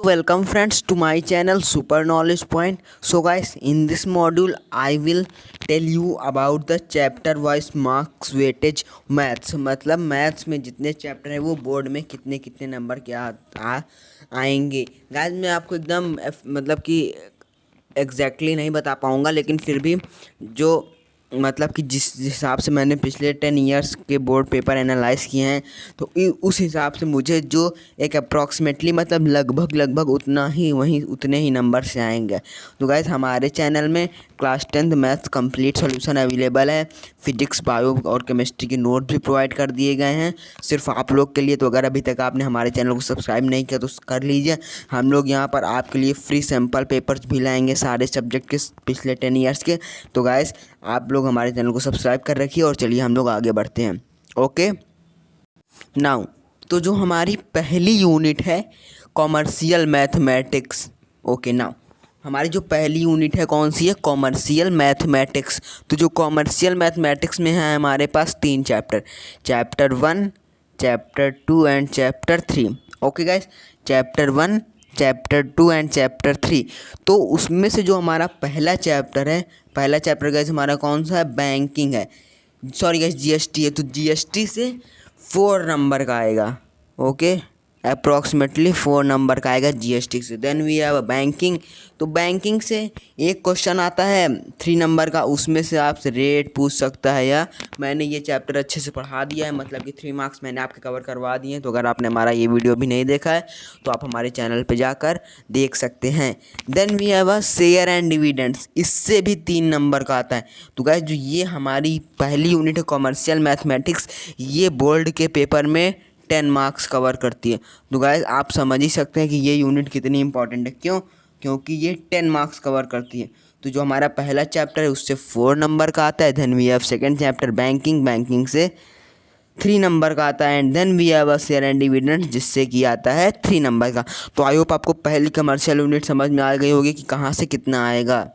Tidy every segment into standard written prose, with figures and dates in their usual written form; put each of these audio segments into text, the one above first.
Welcome friends to my channel Super Knowledge Point. So guys, in this module I will tell you about the chapter wise marks weightage maths. मतलब maths में जितने chapter है वो board में कितने कितने number आएंगे। Guys मैं आपको एकदम मतलब कि एग्जैक्टली नहीं बता पाऊँगा, लेकिन फिर भी जो मतलब कि जिस हिसाब से मैंने पिछले 10 इयर्स के बोर्ड पेपर एनालाइज किए हैं, तो उस हिसाब से मुझे जो एक अप्रॉक्सीमेटली मतलब लगभग उतना ही उतने ही नंबर से आएंगे। तो गाइस हमारे चैनल में class 10th maths complete solution available है। फिजिक्स, बायो और केमिस्ट्री के नोट भी प्रोवाइड कर दिए गए हैं सिर्फ आप लोग के लिए। तो अगर अभी तक आपने हमारे चैनल को सब्सक्राइब नहीं किया तो कर लीजिए। हम लोग यहाँ पर आपके लिए फ्री सैम्पल पेपर्स भी लाएंगे सारे सब्जेक्ट के पिछले 10 इयर्स के। तो गाइस आप लोग हमारे चैनल को सब्सक्राइब कर रखिए और चलिए हम लोग आगे बढ़ते हैं। ओके नाउ, तो जो हमारी पहली यूनिट है कॉमर्शियल मैथमेटिक्स। ओके नाउ, हमारी जो पहली यूनिट है कौन सी है? Commercial mathematics. तो जो कॉमर्शियल मैथमेटिक्स में है हमारे पास 3 chapter, chapter 1, chapter 2 and chapter 3। Okay guys, chapter 1, chapter 2 and chapter 3। तो उसमें से जो हमारा पहला चैप्टर गाइस हमारा कौन सा है? बैंकिंग है। सॉरी गाइस, जीएसटी है। तो जीएसटी से 4 नंबर का आएगा। ओके, अप्रॉक्सीमेटली 4 नंबर का आएगा जीएसटी से। Then we have banking. तो बैंकिंग से एक क्वेश्चन आता है 3 नंबर का, उसमें से आपसे रेट पूछ सकता है। या मैंने ये चैप्टर अच्छे से पढ़ा दिया है, मतलब कि 3 मार्क्स मैंने आपके कवर करवा दिए हैं। तो अगर आपने हमारा ये वीडियो भी नहीं देखा है तो आप हमारे चैनल पे जाकर देख सकते हैं। Then we have a share and dividends, इससे भी 3 नंबर का आता है। तो गाइस जो ये हमारी पहली यूनिट है कॉमर्शियल मैथमेटिक्स, ये बोर्ड के पेपर में 10 मार्क्स कवर करती है। तो गाइस आप समझ ही सकते हैं कि ये यूनिट कितनी इंपॉर्टेंट है। क्यों? क्योंकि ये 10 मार्क्स कवर करती है। तो जो हमारा पहला चैप्टर है उससे 4 नंबर का आता है। Then we have second chapter banking से 3 नंबर का आता है। And then we have a share and dividend, जिससे कि आता है 3 नंबर का। तो आई होप आपको पहली कमर्शियल यूनिट समझ में आ गई होगी कि कहाँ से कितना आएगा।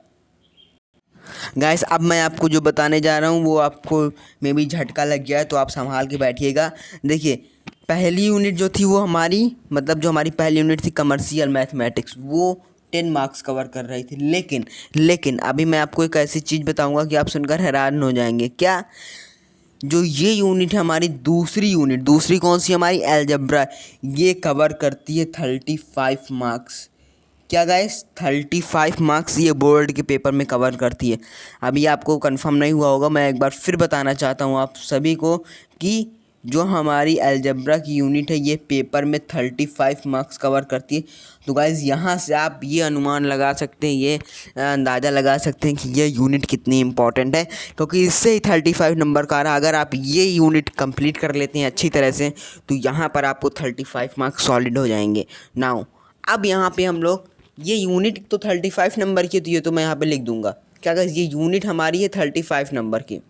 गाइस अब मैं आपको जो बताने जा रहा हूँ वो आपको मे भी झटका लग गया है, तो आप संभाल के बैठिएगा। देखिए, पहली यूनिट जो थी वो हमारी मतलब जो हमारी पहली यूनिट थी कमर्शियल मैथमेटिक्स, वो 10 मार्क्स कवर कर रही थी। लेकिन अभी मैं आपको एक ऐसी चीज़ बताऊंगा कि आप सुनकर हैरान हो जाएंगे। क्या? जो ये यूनिट है हमारी दूसरी कौन सी हमारी? अलजेब्रा, ये कवर करती है 35 मार्क्स। क्या गाइस? 35 मार्क्स ये बोर्ड के पेपर में कवर करती है। अभी आपको कंफर्म नहीं हुआ होगा, मैं एक बार फिर बताना चाहता हूँ आप सभी को कि जो हमारी अलजेब्रा की यूनिट है ये पेपर में 35 मार्क्स कवर करती है। तो गाइस यहाँ से आप ये अनुमान लगा सकते हैं, ये अंदाज़ा लगा सकते हैं कि ये यूनिट कितनी इंपॉर्टेंट है, क्योंकि इससे ही 35 नंबर का आ रहा है। अगर आप ये यूनिट कंप्लीट कर लेते हैं अच्छी तरह से तो यहाँ पर आपको 35 मार्क्स सॉलिड हो जाएंगे। नाउ अब यहाँ पे हम लोग, ये यूनिट तो 35 नंबर की थी, ये तो मैं यहाँ पे लिख दूंगा। क्या गाइस, ये यूनिट हमारी है 35 नंबर की।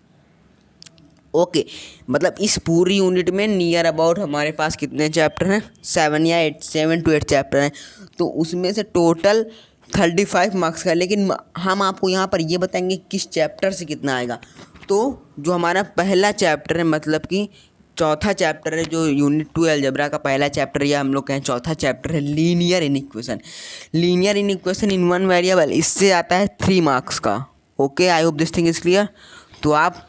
ओके, मतलब इस पूरी यूनिट में नियर अबाउट हमारे पास कितने चैप्टर हैं? 7 to 8 चैप्टर हैं। तो उसमें से टोटल 35 मार्क्स का, लेकिन हम आपको यहाँ पर ये बताएंगे किस चैप्टर से कितना आएगा। तो जो हमारा पहला चैप्टर है, मतलब कि चौथा चैप्टर है, जो यूनिट 2 अलजेब्रा का पहला चैप्टर, या हम लोग कहें चौथा चैप्टर है linear inequation in one variable, इससे आता है 3 मार्क्स का। Okay, I hope this thing is clear. तो आप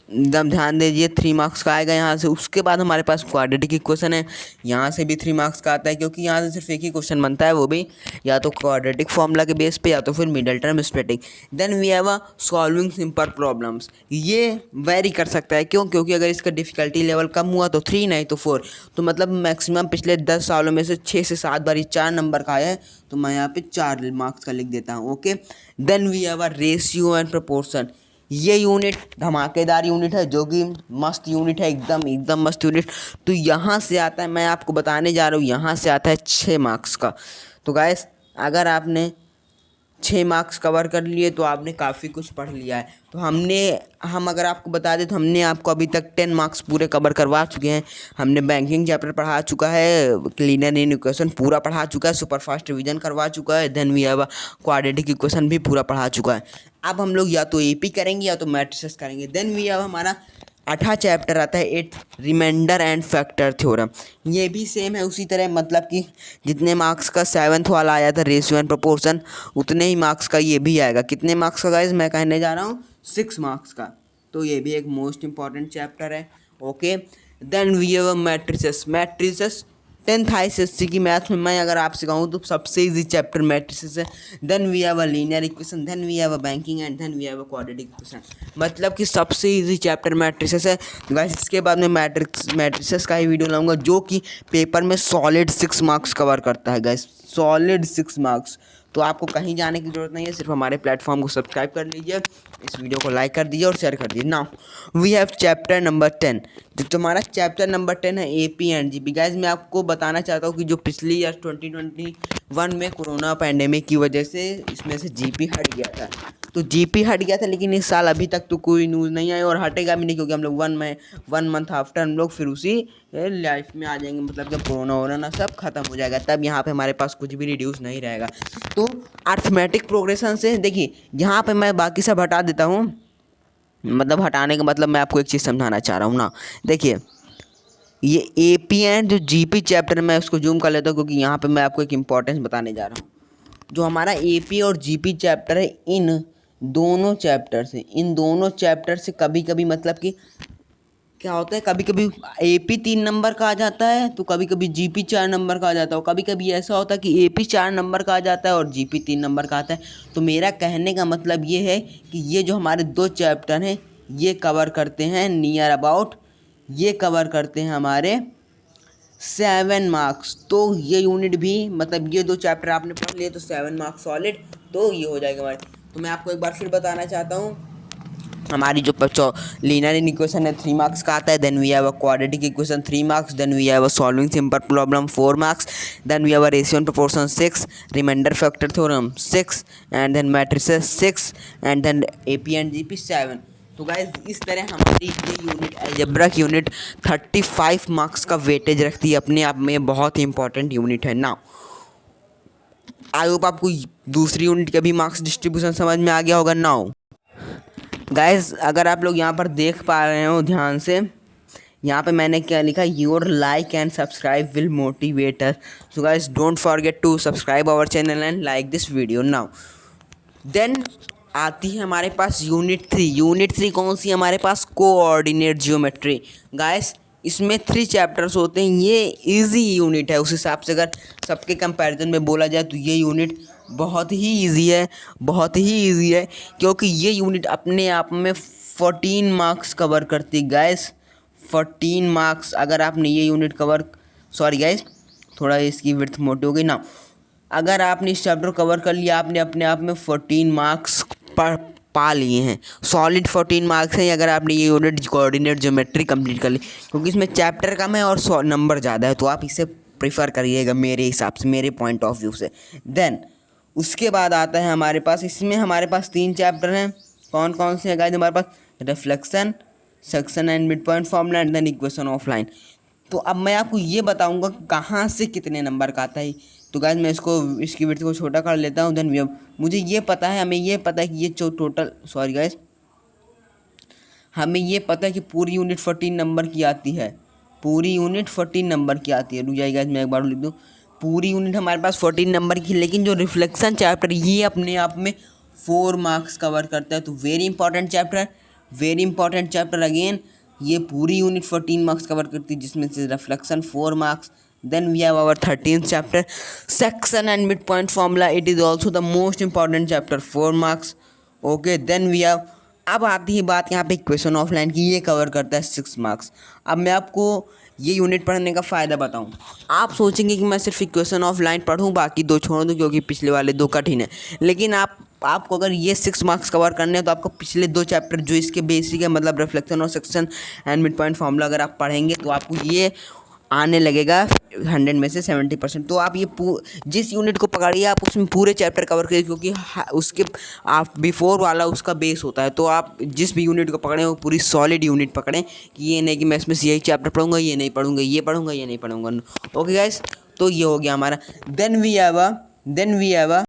एकदम ध्यान दीजिए, 3 मार्क्स का आएगा यहाँ से। उसके बाद हमारे पास क्वाड्रेटिक इक्वेशन है, यहाँ से भी 3 मार्क्स का आता है, क्योंकि यहाँ से सिर्फ एक ही क्वेश्चन बनता है, वो भी या तो क्वाड्रेटिक फॉर्मूला के बेस पे या तो फिर middle term splitting. Then we have a solving simple problems, ये वेरी कर सकता है। क्यों? क्योंकि अगर इसका डिफिकल्टी लेवल कम हुआ तो 3, नहीं तो 4। तो मतलब मैक्सिमम पिछले 10 सालों में से 6 से 7 बार 4 नंबर का आया है, तो मैं यहाँ पे 4 मार्क्स का लिख देता हूँ। Okay, then we have a ratio and proportion, ये यूनिट धमाकेदार यूनिट है, जो कि मस्त यूनिट है, एकदम मस्त यूनिट। तो यहाँ से आता है, मैं आपको बताने जा रहा हूँ, यहाँ से आता है 6 मार्क्स का। तो गाइस अगर आपने 6 मार्क्स कवर कर लिए तो आपने काफ़ी कुछ पढ़ लिया है। तो हम अगर आपको बता दें तो हमने आपको अभी तक 10 मार्क्स पूरे कवर करवा चुके हैं। हमने बैंकिंग चैप्टर पढ़ा चुका है, लीनियर इक्वेशन पूरा पढ़ा चुका है, सुपर फास्ट रिवीजन करवा चुका है, then we have quadratic equation भी पूरा पढ़ा चुका है। अब हम लोग या तो एपी करेंगे या तो मैट्रिसेस करेंगे। देन वी हैव हमारा 8वां चैप्टर आता है 8 रिमाइंडर एंड फैक्टर थ्योरम। ये भी सेम है उसी तरह, मतलब कि जितने मार्क्स का 7th वाला आया था रेशियो एंड प्रोपोर्शन, उतने ही मार्क्स का ये भी आएगा। कितने मार्क्स का गाइस मैं कहने जा रहा हूँ, 6 मार्क्स का। तो ये भी एक मोस्ट इंपॉर्टेंट चैप्टर है। Okay, then we have matrices. Matrices 10th ICSE की मैथ्स में मैं अगर आपसे कहूँ तो सबसे इजी चैप्टर मैट्रिसेस है। Then we have a linear equation, then we have a banking and then we have a quadratic equation. मतलब कि सबसे इजी चैप्टर मैट्रिसेस है गाइस। इसके बाद मैं मैट्रिसेस का ही वीडियो लाऊंगा जो कि पेपर में सॉलिड 6 मार्क्स कवर करता है गाइस, सॉलिड 6 मार्क्स। तो आपको कहीं जाने की ज़रूरत नहीं है, सिर्फ हमारे प्लेटफॉर्म को सब्सक्राइब कर लीजिए, इस वीडियो को लाइक कर दीजिए और शेयर कर दीजिए। Now we have chapter number 10। जो तुम्हारा चैप्टर नंबर 10 है AP एंड GP। गाइस मैं आपको बताना चाहता हूँ कि जो पिछली ईयर 2021 में कोरोना पैंडेमिक की वजह से इसमें से GP हट गया था, तो GP हट गया था, लेकिन इस साल अभी तक तो कोई न्यूज़ नहीं आई और हटेगा भी नहीं, क्योंकि हम लोग 1 मंथ आफ्टर हम लोग फिर उसी लाइफ में आ जाएंगे। मतलब जब कोरोना वोरोना सब खत्म हो जाएगा तब यहाँ पे हमारे पास कुछ भी रिड्यूस नहीं रहेगा। तो अर्थमेटिक प्रोग्रेशन से देखिए, यहाँ पे मैं बाकी सब हटा देता हूँ, मतलब हटाने का मतलब मैं आपको एक चीज़ समझाना चाह रहा हूँ ना। देखिए ये AP एंड जो GP चैप्टर, मैं उसको जूम कर लेता हूँ क्योंकि यहाँ पे मैं आपको एक इम्पॉर्टेंस बताने जा रहा हूँ। जो हमारा AP और GP चैप्टर है, इन दोनों चैप्टर से कभी कभी मतलब कि क्या होता है, कभी कभी AP 3 नंबर का आ जाता है तो कभी कभी GP 4 नंबर का आ जाता है, और कभी कभी ऐसा होता है कि AP 4 नंबर का आ जाता है और GP 3 नंबर का आता है। तो मेरा कहने का मतलब ये है कि ये जो हमारे 2 चैप्टर हैं ये कवर करते हैं नियर अबाउट, ये कवर करते हैं हमारे 7 मार्क्स। तो ये यूनिट भी, मतलब ये 2 चैप्टर आपने पढ़ लिए तो 7 मार्क्स सॉलिड, तो ये हो जाएगा हमारे। तो मैं आपको एक बार फिर बताना चाहता हूँ, हमारी जो लीनियर इक्वेशन है 3 मार्क्स का आता है। Then we have a quadratic equation 3 marks, then we have a solving simple problem 4 marks, then we have a ratio and proportion 6, remainder factor theorem 6, and then matrices 6, and then AP and GP 7। तो guys इस तरह हमारी ये unit algebra की unit 35 marks का weightage रखती है, अपने आप में बहुत ही इंपॉर्टेंट यूनिट है ना। आई होप आपको दूसरी यूनिट का भी मार्क्स डिस्ट्रीब्यूशन समझ में आ गया होगा ना। गाइस अगर आप लोग यहाँ पर देख पा रहे हो ध्यान से, यहाँ पे मैंने क्या लिखा, your like and subscribe will motivate us. So guys don't forget to subscribe our channel and like this video now. Then आती है हमारे पास यूनिट 3। यूनिट 3 कौन सी हमारे पास, कोऑर्डिनेट जियोमेट्री। गाइस इसमें 3 चैप्टर्स होते हैं, ये इजी यूनिट है। उस हिसाब से अगर सबके कंपैरिजन में बोला जाए तो ये यूनिट बहुत ही इजी है, बहुत ही इजी है, क्योंकि ये यूनिट अपने आप में 14 मार्क्स कवर करती है गाइस। 14 मार्क्स अगर आपने ये यूनिट कवर, सॉरी गाइस थोड़ा इसकी विड्थ मोटी हो गई ना, अगर आपने इस चैप्टर कवर कर लिया आपने अपने आप में 14 मार्क्स पा लिए हैं, सॉलिड 14 मार्क्स हैं अगर आपने ये यूनिट कोऑर्डिनेट ज्योमेट्री कंप्लीट कर ली। क्योंकि इसमें चैप्टर कम है और नंबर ज़्यादा है, तो आप इसे प्रीफर करिएगा मेरे हिसाब से, मेरे पॉइंट ऑफ व्यू से। देन उसके बाद आता है हमारे पास, इसमें हमारे पास 3 चैप्टर हैं। कौन कौन से हैं गाइस हमारे पास, reflection, section and mid point formula and then equation of line. तो अब मैं आपको ये बताऊंगा कहाँ से कितने नंबर का आता है। तो गाइस मैं इसकी विड्थ को छोटा कर लेता हूँ। देन मुझे ये पता है, हमें ये पता है कि ये जो टोटल, सॉरी गाइस हमें ये पता है कि पूरी यूनिट 14 नंबर की आती है, पूरी यूनिट 14 नंबर की आती है। रुक जाइए गाइस मैं एक बार लिख दूँ, पूरी यूनिट हमारे पास 14 नंबर की, लेकिन जो रिफ्लेक्शन चैप्टर ये अपने आप में 4 मार्क्स कवर करता है। तो very important chapter, very important chapter again. ये पूरी यूनिट 14 मार्क्स कवर करती है, जिसमें से reflection 4 marks. Then we have our 13th chapter, section and midpoint formula. It is also the most important chapter, 4 marks. Okay, then we have, अब आती है बात यहाँ पे इक्वेशन ऑफ लाइन की, ये कवर करता है 6 मार्क्स। अब मैं आपको ये यूनिट पढ़ने का फ़ायदा बताऊँ। आप सोचेंगे कि मैं सिर्फ इक्वेशन ऑफ लाइन पढ़ूँ बाकी 2 छोड़ दूँ क्योंकि पिछले वाले 2 कठिन है, लेकिन आपको अगर ये 6 मार्क्स कवर करने हैं तो आपको पिछले 2 चैप्टर जो इसके बेसिक है, मतलब रिफ्लेक्शन और section and mid point formula, अगर आप पढ़ेंगे तो आपको ये आने लगेगा 100 में से 70%। तो आप ये जिस यूनिट को पकड़िए आप उसमें पूरे चैप्टर कवर करिए, क्योंकि उसके आप बिफोर वाला उसका बेस होता है। तो आप जिस भी यूनिट को पकड़ें वो पूरी सॉलिड यूनिट पकड़ें, कि ये नहीं कि मैं इसमें से यही चैप्टर पढ़ूंगा, ये नहीं पढ़ूंगा, ये पढ़ूंगा, ये नहीं पढ़ूंगा। ओके गाइस, तो ये हो गया हमारा। देन वी हैव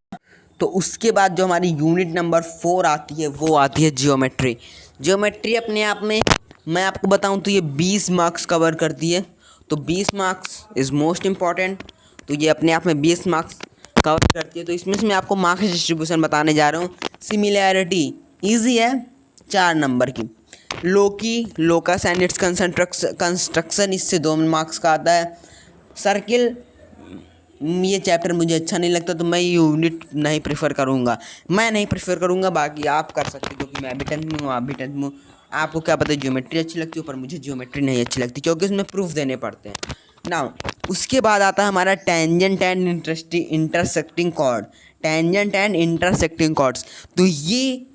तो उसके बाद जो हमारी यूनिट नंबर 4 आती है वो आती है जियोमेट्री। जियोमेट्री अपने आप में मैं आपको बताऊं तो ये 20 मार्क्स कवर करती है। तो 20 मार्क्स इज़ मोस्ट इम्पॉर्टेंट। तो ये अपने आप में 20 मार्क्स कवर करती है। तो इसमें से मैं आपको मार्क्स डिस्ट्रीब्यूशन बताने जा रहा हूँ। सिमिलैरिटी ईजी है, 4 नंबर की। लोकस एंड इट्स कंस्ट्रक्शन, इससे 2 मार्क्स का आता है। सर्किल, ये चैप्टर मुझे अच्छा नहीं लगता तो मैं यूनिट नहीं प्रेफर करूँगा। बाकी आप कर सकते हो, क्योंकि मैं भी 10th में हूँ, आप भी 10th में हो। आपको क्या पता है ज्योमेट्री अच्छी लगती है, पर मुझे ज्योमेट्री नहीं अच्छी लगती क्योंकि उसमें प्रूफ देने पड़ते हैं। नाउ उसके बाद आता है हमारा tangent and intersecting chord. Tangent and intersecting chords, तो ये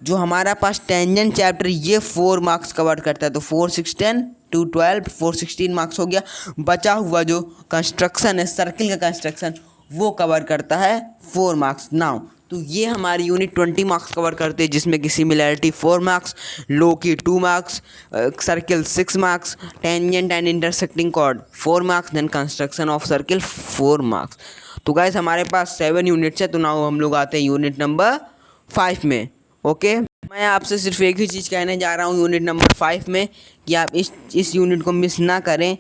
जो हमारा पास टेंजेंट चैप्टर ये 4 मार्क्स कवर करता है। तो 4 6 10 2 12 4 16 मार्क्स हो गया। बचा हुआ जो कंस्ट्रक्शन है, सर्किल का कंस्ट्रक्शन, वो कवर करता है 4 मार्क्स। नाउ तो ये हमारी यूनिट 20 मार्क्स कवर करते हैं, जिसमें कि similarity 4 marks, loci 2 marks, circle 6 marks, tangent and intersecting chord 4 marks, then construction of circle 4 marks. तो गाइस हमारे पास 7 यूनिट्स है। तो नाउ हम लोग आते हैं यूनिट नंबर 5 में। ओके, मैं आपसे सिर्फ एक ही चीज़ कहने जा रहा हूँ यूनिट नंबर 5 में, कि आप इस यूनिट को मिस ना करें।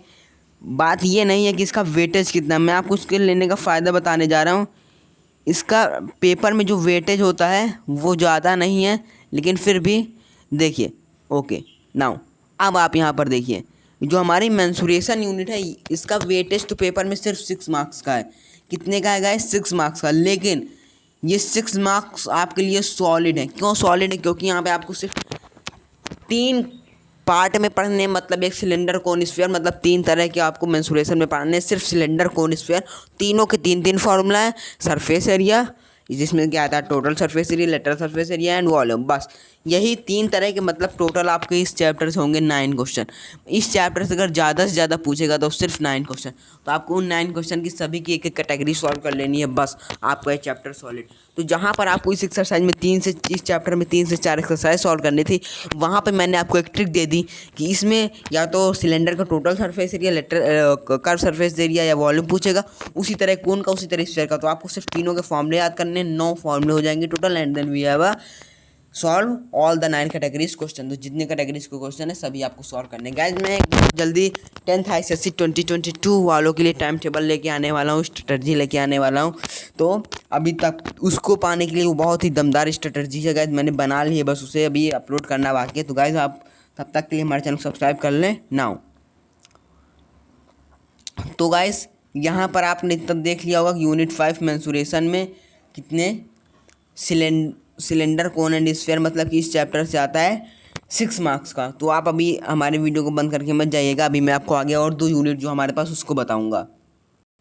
बात ये नहीं है कि इसका वेटेज कितना, मैं आपको उसके लेने का फ़ायदा बताने जा रहा हूँ। इसका पेपर में जो वेटेज होता है वो ज़्यादा नहीं है, लेकिन फिर भी देखिए। ओके, नाउ अब आप यहाँ पर देखिए, जो हमारी मेंसुरेशन यूनिट है इसका वेटेज तो पेपर में सिर्फ 6 मार्क्स का है। कितने का है गाइस? 6 मार्क्स का। लेकिन ये 6 मार्क्स आपके लिए सॉलिड है। क्यों सॉलिड है? क्योंकि यहाँ पे आपको सिर्फ 3 पार्ट में पढ़ने, मतलब एक सिलेंडर कोन स्फीयर, मतलब 3 तरह के आपको मेंसुरेशन में पढ़ने। सिर्फ सिलेंडर कोन स्फीयर, तीनों के 3 फार्मूला है। सरफेस एरिया, जिसमें क्या आता है total surface area, lateral surface area and volume, बस यही 3 तरह के, मतलब टोटल आपके इस चैप्टर से होंगे 9 क्वेश्चन। इस चैप्टर से अगर ज़्यादा से ज़्यादा पूछेगा तो सिर्फ 9 क्वेश्चन। तो आपको उन 9 क्वेश्चन की सभी की एक एक कैटेगरी सॉल्व कर लेनी है, बस आपका ये चैप्टर सॉलिड। तो जहाँ पर आपको इस एक्सरसाइज में इस चैप्टर में 3 से 4 एक्सरसाइज सॉल्व करनी थी, वहाँ पे मैंने आपको एक ट्रिक दे दी कि इसमें या तो सिलेंडर का total surface area, curve surface area या वॉल्यूम पूछेगा, उसी तरह कोन का, उसी तरह स्फीयर का। तो आपको सिर्फ तीनों के फॉर्मूले याद करने, 9 फॉर्मूले हो जाएंगे total, and then we have a solve all the 9 categories question. तो जितने कैटेगरीज के क्वेश्चन है सभी आपको सॉल्व करने। गाइस मैं जल्दी 10th ICSE 2022 वालों के लिए टाइम टेबल लेके आने वाला हूँ, स्ट्रेटजी लेके आने वाला हूँ। तो अभी तक उसको पाने के लिए वो बहुत ही दमदार स्ट्रेटजी है गाइस, मैंने बना ली है, बस उसे अभी अपलोड करना बाकी है। तो गाइस आप तब तक के लिए हमारे चैनल को सब्सक्राइब कर लें नाउ। तो गाइस यहाँ पर आपने तब देख लिया होगा कि यूनिट 5 मेंसुरेशन में कितने सिलेंडर कोन एंड स्फीयर, मतलब कि इस चैप्टर से आता है 6 मार्क्स का। तो आप अभी हमारे वीडियो को बंद करके मत जाइएगा, अभी मैं आपको आगे और 2 यूनिट जो हमारे पास उसको बताऊंगा।